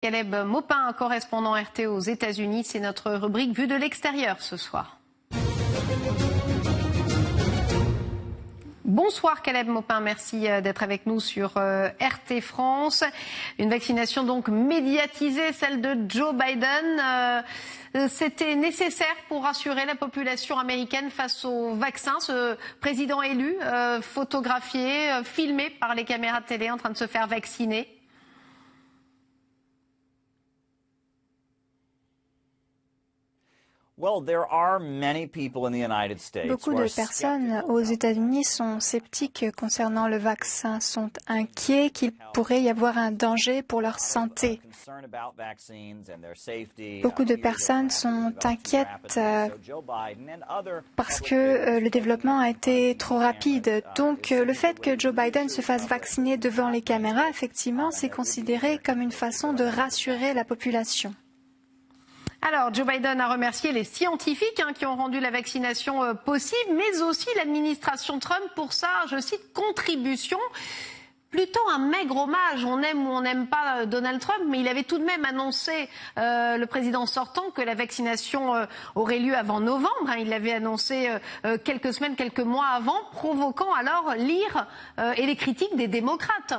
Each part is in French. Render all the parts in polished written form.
Caleb Maupin, correspondant RT aux États-Unis, c'est notre rubrique Vue de l'extérieur ce soir. Bonsoir Caleb Maupin, merci d'être avec nous sur RT France. Une vaccination donc médiatisée, celle de Joe Biden. C'était nécessaire pour rassurer la population américaine face au vaccin. Ce président élu, photographié, filmé par les caméras de télé en train de se faire vacciner. Beaucoup de personnes aux États-Unis sont sceptiques concernant le vaccin, sont inquiets qu'il pourrait y avoir un danger pour leur santé. Beaucoup de personnes sont inquiètes parce que le développement a été trop rapide. Donc le fait que Joe Biden se fasse vacciner devant les caméras, effectivement, c'est considéré comme une façon de rassurer la population. Alors, Joe Biden a remercié les scientifiques qui ont rendu la vaccination possible, mais aussi l'administration Trump pour sa, je cite, contribution. Plutôt un maigre hommage, on aime ou on n'aime pas Donald Trump, mais il avait tout de même annoncé, le président sortant, que la vaccination aurait lieu avant novembre. Il l'avait annoncé quelques semaines, quelques mois avant, provoquant alors l'ire et les critiques des démocrates.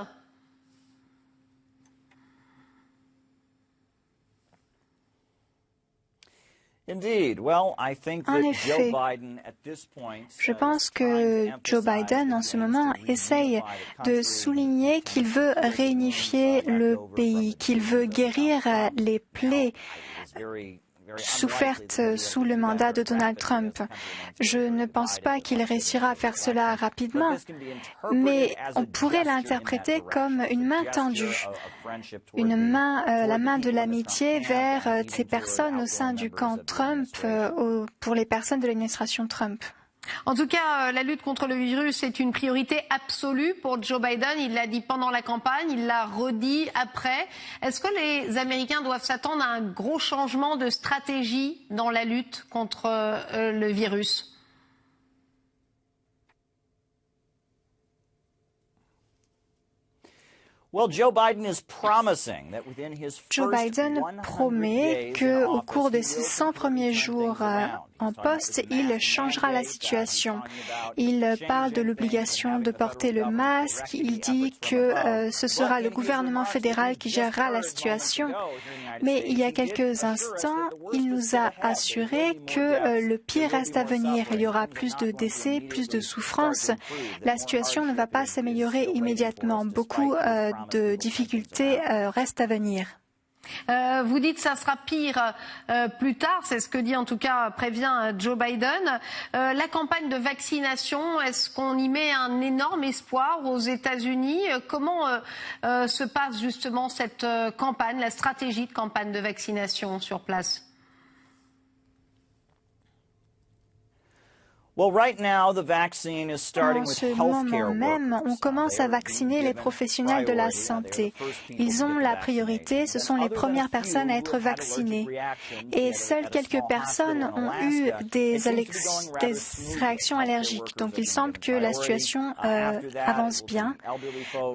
En effet, je pense que Joe Biden, en ce moment, essaye de souligner qu'il veut réunifier le pays, qu'il veut guérir les plaies souffertes sous le mandat de Donald Trump. Je ne pense pas qu'il réussira à faire cela rapidement, mais on pourrait l'interpréter comme une main tendue, la main de l'amitié vers ces personnes au sein du camp Trump, pour les personnes de l'administration Trump. En tout cas, la lutte contre le virus est une priorité absolue pour Joe Biden. Il l'a dit pendant la campagne, il l'a redit après. Est-ce que les Américains doivent s'attendre à un gros changement de stratégie dans la lutte contre le virus ? Joe Biden promet qu'au cours de ses 100 premiers jours en poste, il changera la situation. Il parle de l'obligation de porter le masque. Il dit que ce sera le gouvernement fédéral qui gérera la situation. Mais il y a quelques instants, il nous a assuré que le pire reste à venir. Il y aura plus de décès, plus de souffrances. La situation ne va pas s'améliorer immédiatement. Beaucoup de difficultés restent à venir. Vous dites que ça sera pire plus tard, c'est ce que dit en tout cas, prévient Joe Biden. La campagne de vaccination, est-ce qu'on y met un énorme espoir aux États-Unis? Comment se passe justement cette campagne, la stratégie de campagne de vaccination sur place? En ce moment même, on commence à vacciner les professionnels de la santé. Ils ont la priorité, ce sont les premières personnes à être vaccinées. Et seules quelques personnes ont eu des réactions allergiques. Donc il semble que la situation avance bien.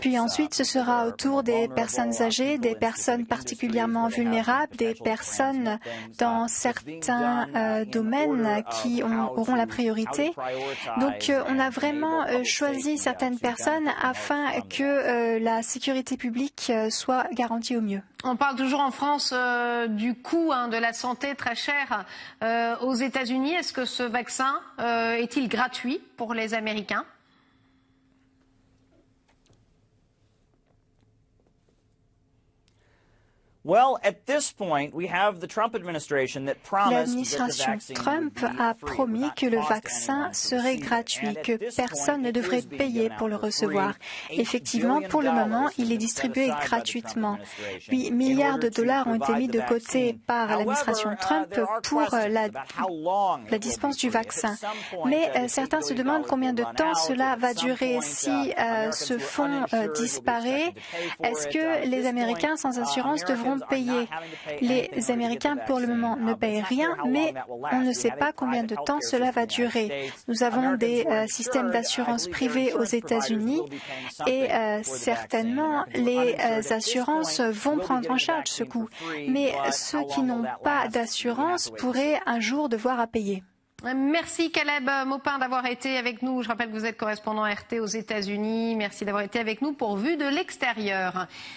Puis ensuite, ce sera au tour des personnes âgées, des personnes particulièrement vulnérables, des personnes dans certains domaines qui auront la priorité. Donc on a vraiment choisi certaines personnes afin que la sécurité publique soit garantie au mieux. On parle toujours en France du coût de la santé très cher aux États-Unis. Est-ce que ce vaccin est-il gratuit pour les Américains ? L'administration Trump a promis que le vaccin serait gratuit, que personne ne devrait payer pour le recevoir. Effectivement, pour le moment, il est distribué gratuitement. Puis, milliards de dollars ont été mis de côté par l'administration Trump pour la dispense du vaccin. Mais certains se demandent combien de temps cela va durer. Si ce fonds disparaît, est-ce que les Américains sans assurance devront vont payer. Les Américains, pour le moment, ne payent rien, mais on ne sait pas combien de temps cela va durer. Nous avons des systèmes d'assurance privée aux États-Unis et certainement les assurances vont prendre en charge ce coût. Mais ceux qui n'ont pas d'assurance pourraient un jour devoir à payer. Merci Caleb Maupin d'avoir été avec nous. Je rappelle que vous êtes correspondant RT aux États-Unis. Merci d'avoir été avec nous pour Vue de l'extérieur.